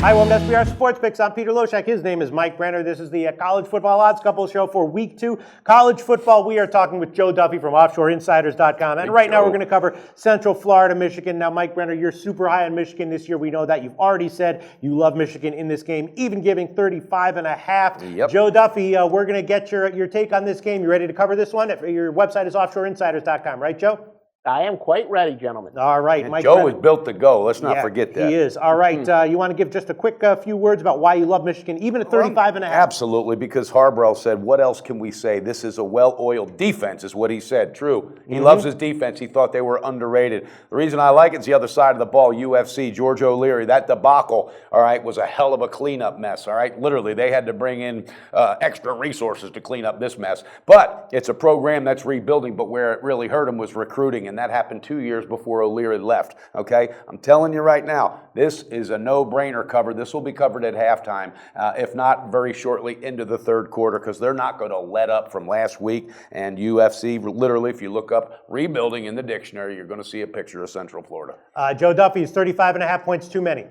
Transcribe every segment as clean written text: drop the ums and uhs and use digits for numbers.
Hi, welcome to SBR Sports Picks. I'm Peter Loshak. His name is Mike Brenner. This is the College Football Odds Couple Show for Week 2. College football, we are talking with Joe Duffy from OffshoreInsiders.com. And right now we're going to cover Central Florida, Michigan. Now, Mike Brenner, you're super high on Michigan this year. We know that. You've already said you love Michigan in this game, even giving 35.5. Yep. Joe Duffy, we're going to get your take on this game. You ready to cover this one? Your website is OffshoreInsiders.com, right, Joe? I am quite ready, gentlemen. All right, Mike. Joe is built to go. Let's not forget that. He is. All right. You want to give just a quick few words about why you love Michigan, even at 35.5? Absolutely, because Harbaugh said, what else can we say? This is a well-oiled defense, is what he said. True. He loves his defense. He thought they were underrated. The reason I like it is the other side of the ball, UFC, George O'Leary. That debacle, all right, was a hell of a cleanup mess, all right? Literally, they had to bring in extra resources to clean up this mess. But it's a program that's rebuilding, but where it really hurt him was recruiting, and that happened 2 years before O'Leary left, okay? I'm telling you right now, this is a no-brainer cover. This will be covered at halftime, if not very shortly into the third quarter, because they're not going to let up from last week. And UFC, literally, if you look up rebuilding in the dictionary, you're going to see a picture of Central Florida. Joe Duffy is 35.5 points too many.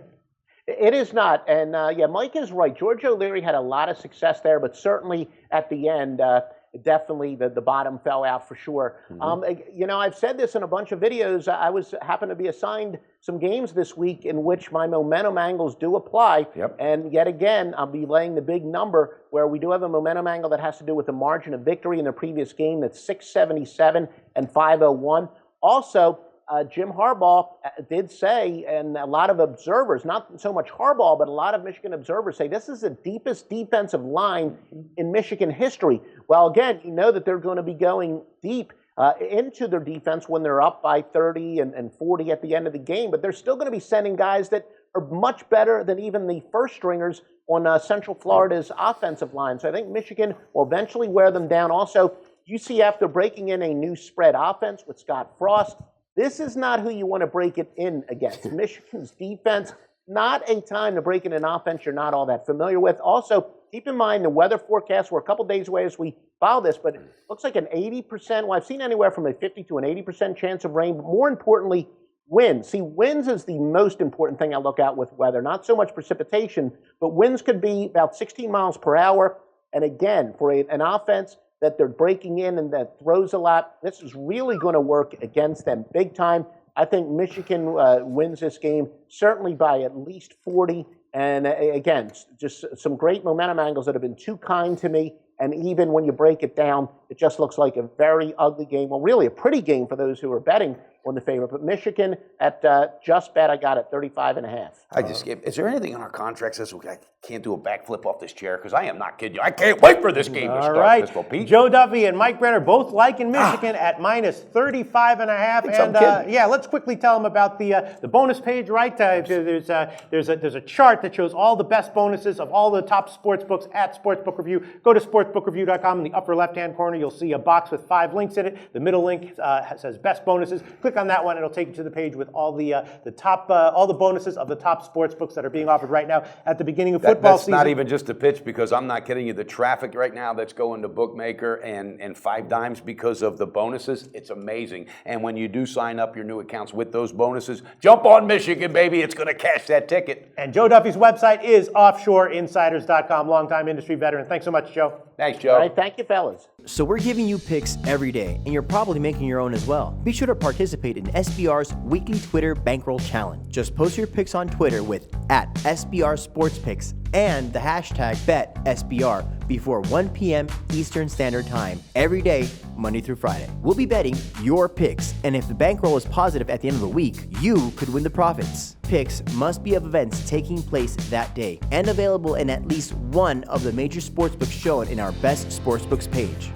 It is not. And, yeah, Mike is right. George O'Leary had a lot of success there, but certainly at the end, definitely the bottom fell out for sure. You know, I've said this in a bunch of videos. I happened to be assigned some games this week in which my momentum angles do apply. Yep. And yet again, I'll be laying the big number where we do have a momentum angle that has to do with the margin of victory in the previous game. That's 677 and 501. Also, Jim Harbaugh did say, and a lot of observers, not so much Harbaugh, but a lot of Michigan observers say this is the deepest defensive line in Michigan history. Well, again, you know that they're going to be going deep into their defense when they're up by 30 and 40 at the end of the game, but they're still going to be sending guys that are much better than even the first stringers on Central Florida's offensive line. So I think Michigan will eventually wear them down. Also, UCF, they're breaking in a new spread offense with Scott Frost. This is not who you want to break it in against. Michigan's defense, not a time to break in an offense you're not all that familiar with. Also, keep in mind the weather forecast. We're a couple days away as we follow this, but it looks like an 80%, well, I've seen anywhere from a 50 to an 80% chance of rain, but more importantly, winds. See, winds is the most important thing I look at with weather, not so much precipitation, but winds could be about 16 miles per hour. And again, for an offense that they're breaking in and that throws a lot, this is really going to work against them big time. I think Michigan wins this game, certainly by at least 40. And again, just some great momentum angles that have been too kind to me. And even when you break it down, it just looks like a very ugly game. Well, really a pretty game for those who are betting on the favorite. But Michigan at just bet, I got it 35.5. Is there anything in our contract that says I can't do a backflip off this chair? Because I am not kidding you. I can't wait for this game to start. All right. Pistol Pete. Joe Duffy and Mike Brenner both liking Michigan at minus 35.5. And yeah, let's quickly tell them about the bonus page, right? There's a chart that shows all the best bonuses of all the top sports books at Sportsbook Review. Go to sportsbookreview.com. In the upper left-hand corner, you'll see a box with 5 links in it. The middle link says best bonuses. Click on that one. It'll take you to the page with all the top all the bonuses of the top sports books that are being offered right now at the beginning of football season. That's not even just a pitch, because I'm not kidding you. The traffic right now that's going to Bookmaker and 5 Dimes because of the bonuses, it's amazing. And when you do sign up your new accounts with those bonuses, jump on Michigan, baby. It's going to cash that ticket. And Joe Duffy's website is offshoreinsiders.com. Longtime industry veteran. Thanks so much, Joe. Thanks, Joe. All right, thank you, fellas. So we're giving you picks every day, and you're probably making your own as well. Be sure to participate in SBR's weekly Twitter Bankroll Challenge. Just post your picks on Twitter with @SBRSportsPicks and the hashtag BetSBR before 1 p.m. Eastern Standard Time every day, Monday through Friday. We'll be betting your picks, and if the bankroll is positive at the end of the week, you could win the profits. Picks must be of events taking place that day and available in at least one of the major sportsbooks shown in our Best Sportsbooks page.